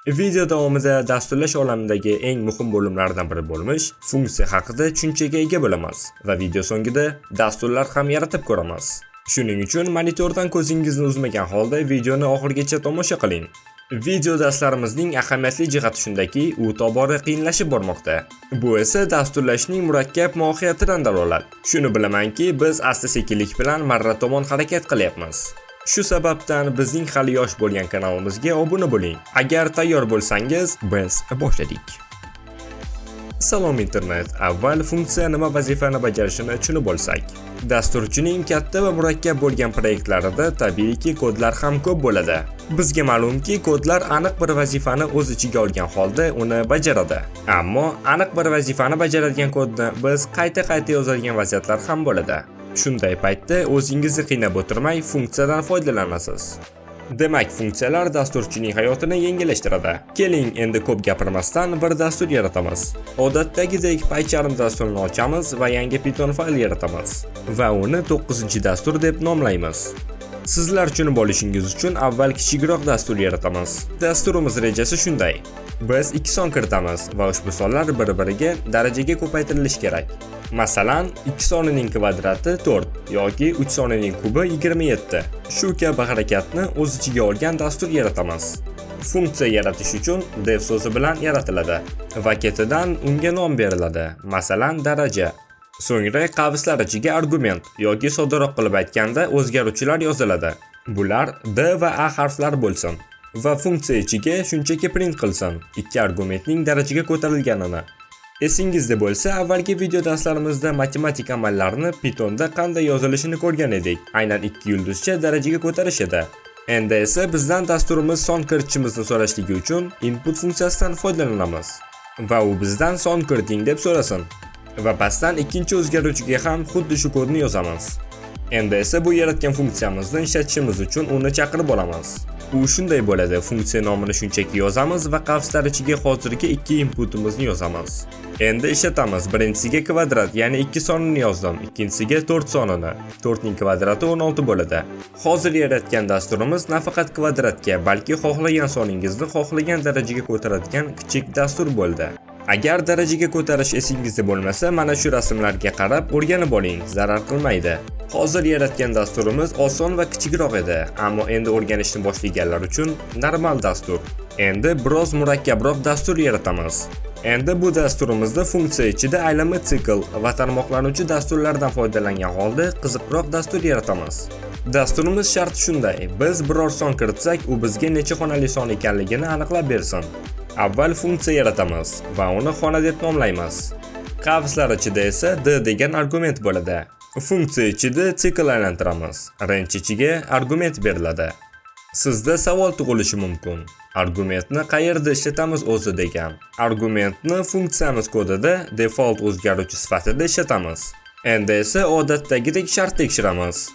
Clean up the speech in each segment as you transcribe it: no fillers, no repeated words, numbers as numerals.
Video davomida dasturlash olamidagi eng muhim bo'limlardan biri bo'lmish funksiya haqida tushunchaga ega bo'lamiz va video so'ngida dasturlar ham yaratib ko'ramiz. Shuning uchun monitordan ko'zingizni uzmagan holda videoni oxirigacha tomosha qiling. Video darslarimizning ahamiyatli jihati shundaki, u tobora qiyinlashib bormoqda. Bu esa dasturlashning murakkab mohiyatidan dalolat. Shuni bilamanki, biz asta-sekinlik bilan marra tomon harakat qilyapmiz. Shu sababdan bizning hali yosh bo'lgan kanalimizga obuna bo'ling. Agar tayyor bo'lsangiz, biz boshladik. Salom internet. Avval funksiya nima vazifani bajarishini tushunib olsak. Dasturchining katta va murakkab bo'lgan proyektlarida tabiiyki kodlar ham ko'p bo'ladi. Bizga ma'lumki, kodlar aniq bir vazifani o'z ichiga olgan holda uni bajaradi. Ammo aniq bir vazifani bajaradigan kodni biz qayta-qayta yozadigan vaziyatlar ham bo'ladi. Shunday paytda o'zingizni qiynab o'tirmay funksiyadan foydalanasiz. Demak, funksiyalar dasturchining hayotini yengillashtiradi. Keling, endi ko'p gapirmasdan bir dastur yaratamiz. Odatdagidek PyCharm dasturini ochamiz va yangi Python fayl yaratamiz va uni 9-dastur deb nomlaymiz. Sizlar tushunib olishingiz uchun avval kichikroq dastur yaratamiz. Dasturimiz rejasi shunday. Biz 2 son kiritamiz va ushbu sonlar bir-biriga darajaga ko'paytirilishi kerak. Masalan, 2 sonining kvadrati 4 yoki 3 sonining kubi 27. Shu kabi harakatni o'z ichiga olgan dastur yaratamiz. Funksiya yaratish uchun dev so'zi bilan yaratiladi va ketidan unga nom beriladi. Masalan, daraja. So'ngra qavslar ichiga argument yoki soddaroq qilib aytganda o'zgaruvchilar yoziladi. Bular D va A harflar bo'lsin va funksiya ichiga shunchaki print qilsin 2 argumentning darajaga ko'tarilganini. Esingizda bo'lsa, avvalgi video darslarimizda matematik amallarni Pythonda qanday yozilishini ko'rgan edik. Aynan 2 yulduzcha darajaga ko'tarish edi. Endi esa bizdan dasturimiz son kiritishimizni so'rashligi uchun input funksiyasidan foydalanamiz va u bizdan son kiriting deb so'rasin. Va pastdan ikkinchi o'zgaruvchiga ham xuddi shu kodni yozamiz. Endi esa bu yaratgan funksiyamizni ishlatishimiz uchun uni chaqirib olamiz. U shunday bo'ladi. Funksiya nomini shunchaki yozamiz va qavslar ichiga hozirgi 2 inputimizni yozamiz. Endi ishlatamiz. Birinchisiga kvadrat, ya'ni 2 sonini yozdim. Ikkinchisiga 4 sonini. 4 ning kvadrati 16 bo'ladi. Hozir yaratgan dasturimiz nafaqat kvadratga, balki xohlagan soningizni xohlagan darajaga ko'taradigan kichik dastur bo'ldi. Agar darajaga ko'tarish esingizda bo'lmasa, mana shu rasmlarga qarab o'rganib oling, zarar qilmaydi. Hozir yaratgan dasturimiz oson va kichikroq edi, ammo endi o'rganishni boshlaganlar uchun normal dastur. Endi biroz murakkabroq dastur yaratamiz. Endi bu dasturimizda funksiya ichida aylanma sikl va tarmoqlanuvchi dasturlardan foydalangan holda qiziqroq dastur yaratamiz. Dasturimiz sharti shunday: biz biror son kiritsak, u bizga necha xonali son ekanligini aniqlab bersin. Avval funksiya yaratamiz va uni xona deb nomlaymiz. Qavslar ichida esa d degan argument bo'ladi. Funksiya ichida sikl aylantiramiz. Range ichiga argument beriladi. Sizda savol tug'ilishi mumkin. Argumentni qayerda ishlatamiz o'zi degan. Argumentni funksiyamiz kodida default o'zgaruvchi sifatida ishlatamiz. Endi esa odatdagidek shart tekshiramiz.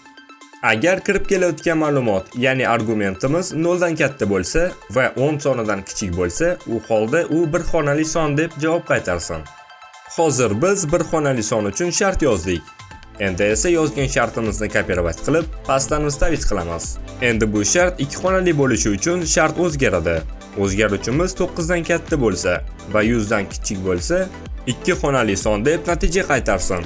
Agar kirib kelayotgan ma'lumot, ya'ni argumentimiz 0 dan katta bo'lsa va 10 sonidan kichik bo'lsa, u holda u bir xonali son deb javob qaytarsin. Hozir biz bir xonali son uchun shart yozdik. Endi esa yozgan shartimizni kopirovat qilib, pastdan vistavit qilamiz. Endi bu shart 2 xonali bo'lishi uchun shart o'zgaradi. O'zgaruvchimiz 9 dan katta bo'lsa va 100 dan kichik bo'lsa, 2 xonali son deb natija qaytarsin.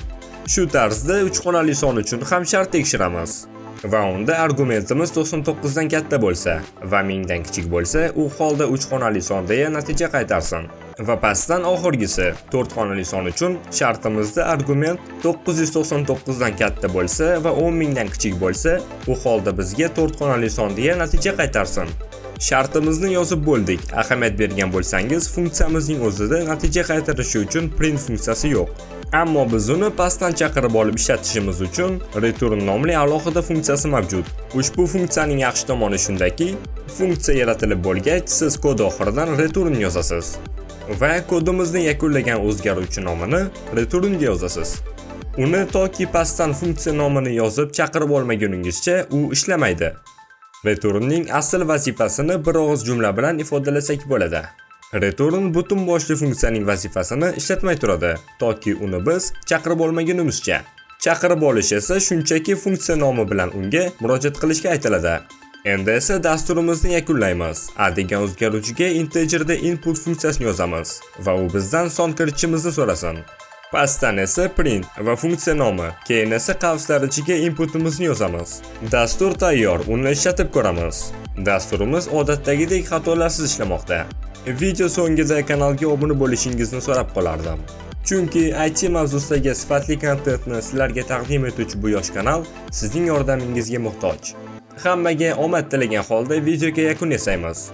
Shu tarzda 3 xonali son uchun ham shart tekshiramiz. Va unda argumentimiz 99 dan katta bo'lsa va 1000 dan kichik bo'lsa, u holda 3 xonali son deya natija qaytarsin. Va pastdan oxirgisi 4 xonali son uchun shartimizda argument 999 dan katta bo'lsa va 10.000 dan kichik bo'lsa, u holda bizga 4 xonali son deya natija qaytarsin. Shartimizni yozib bo'ldik. Ahamiyat bergan bo'lsangiz, funksiyamizning o'zida natija qaytarishi uchun print funksiyasi yo'q. Ammo biz uni pastdan chaqirib olib ishlatishimiz uchun return nomli alohida funksiyasi mavjud. Ushbu funksiyaning yaxshi tomoni shundaki, funksiya yaratilib bo'lgach, siz kod oxiridan return yozasiz va kodimizni yakunlagan o'zgaruvchi nomini returnga yozasiz. Uni toki pastdan funksiya nomini yozib chaqirib olmaguningizcha u ishlamaydi. Returnning asl vazifasini bir og'iz jumla bilan ifodalasak bo'ladi. Return butun boshli funksiyaning vazifasini ishlatmay turadi, toki uni biz chaqirib olmagunimizcha. Chaqirib olish esa shunchaki funksiya nomi bilan unga murojaat qilishga aytiladi. Endi esa dasturimizni yakunlaymiz. A degan o'zgaruvchiga integerda input funksiyasini yozamiz va u bizdan son kiritishimizni so'rasin. Pastdan esa print va funksiya nomi, keyin esa qavslar ichiga inputimizni yozamiz. Dastur tayyor, uni ishlatib ko'ramiz. Dasturimiz odatdagidek xatolarsiz ishlamoqda. Video so'ngida kanalga obuna bo'lishingizni so'rab qolardim. Chunki IT mavzusidagi sifatli kontentni sizlarga taqdim etuvchi bu yosh kanal sizning yordamingizga muhtoj. Hammaga omad tilagan holda videoga yakun yasaymiz.